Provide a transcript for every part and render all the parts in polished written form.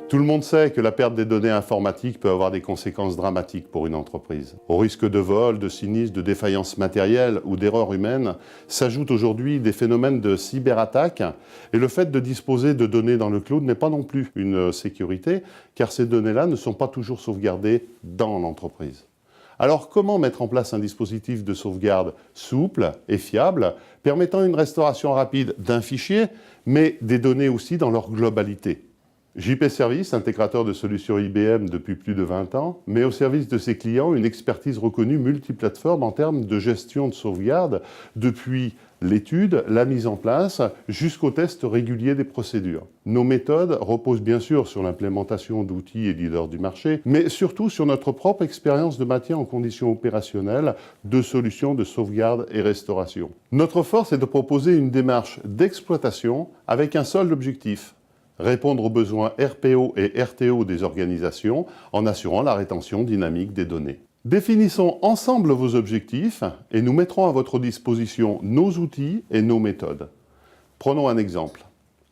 Tout le monde sait que la perte des données informatiques peut avoir des conséquences dramatiques pour une entreprise. Au risque de vol, de sinistre, de défaillance matérielle ou d'erreur humaine, s'ajoutent aujourd'hui des phénomènes de cyberattaque et le fait de disposer de données dans le cloud n'est pas non plus une sécurité car ces données-là ne sont pas toujours sauvegardées dans l'entreprise. Alors comment mettre en place un dispositif de sauvegarde souple et fiable, permettant une restauration rapide d'un fichier, mais des données aussi dans leur globalité? JP Service, intégrateur de solutions IBM depuis plus de 20 ans, met au service de ses clients une expertise reconnue multiplateforme en termes de gestion de sauvegarde, depuis l'étude, la mise en place, jusqu'au test régulier des procédures. Nos méthodes reposent bien sûr sur l'implémentation d'outils et leaders du marché, mais surtout sur notre propre expérience de maintien en conditions opérationnelles de solutions de sauvegarde et restauration. Notre force est de proposer une démarche d'exploitation avec un seul objectif: répondre aux besoins RPO et RTO des organisations en assurant la rétention dynamique des données. Définissons ensemble vos objectifs et nous mettrons à votre disposition nos outils et nos méthodes. Prenons un exemple.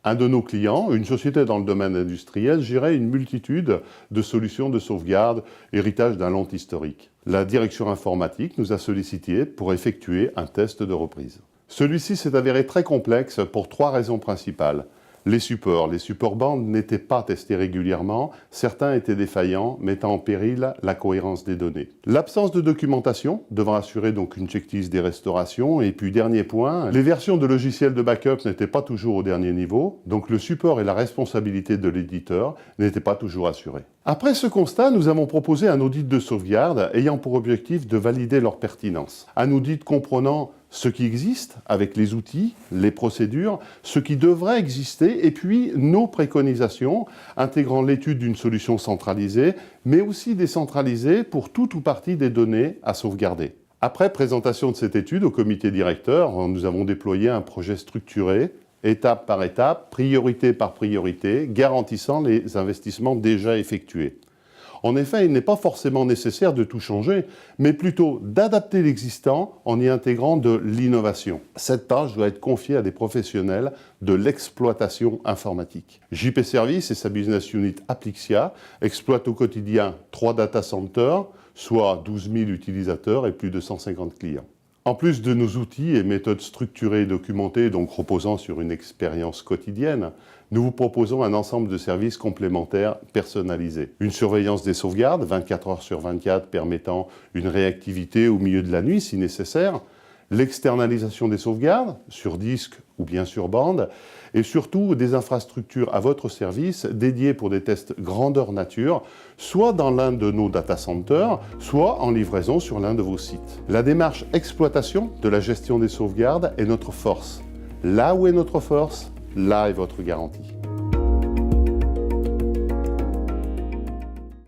Un de nos clients, une société dans le domaine industriel, gérait une multitude de solutions de sauvegarde, héritage d'un long historique. La direction informatique nous a sollicités pour effectuer un test de reprise. Celui-ci s'est avéré très complexe pour 3 raisons principales. Les supports bandes n'étaient pas testés régulièrement, certains étaient défaillants, mettant en péril la cohérence des données. L'absence de documentation, devant assurer donc une checklist des restaurations, et puis dernier point, les versions de logiciels de backup n'étaient pas toujours au dernier niveau, donc le support et la responsabilité de l'éditeur n'étaient pas toujours assurés. Après ce constat, nous avons proposé un audit de sauvegarde ayant pour objectif de valider leur pertinence. Un audit comprenant ce qui existe avec les outils, les procédures, ce qui devrait exister et puis nos préconisations intégrant l'étude d'une solution centralisée mais aussi décentralisée pour toute ou partie des données à sauvegarder. Après présentation de cette étude au comité directeur, nous avons déployé un projet structuré, étape par étape, priorité par priorité, garantissant les investissements déjà effectués. En effet, il n'est pas forcément nécessaire de tout changer, mais plutôt d'adapter l'existant en y intégrant de l'innovation. Cette tâche doit être confiée à des professionnels de l'exploitation informatique. JP Service et sa business unit Applixia exploitent au quotidien 3 data centers, soit 12 000 utilisateurs et plus de 150 clients. En plus de nos outils et méthodes structurées et documentées, donc reposant sur une expérience quotidienne, nous vous proposons un ensemble de services complémentaires personnalisés. Une surveillance des sauvegardes, 24 heures sur 24, permettant une réactivité au milieu de la nuit si nécessaire, l'externalisation des sauvegardes, sur disque ou bien sur bande, et surtout des infrastructures à votre service dédiées pour des tests grandeur nature, soit dans l'un de nos data centers, soit en livraison sur l'un de vos sites. La démarche exploitation de la gestion des sauvegardes est notre force. Là où est notre force, là est votre garantie.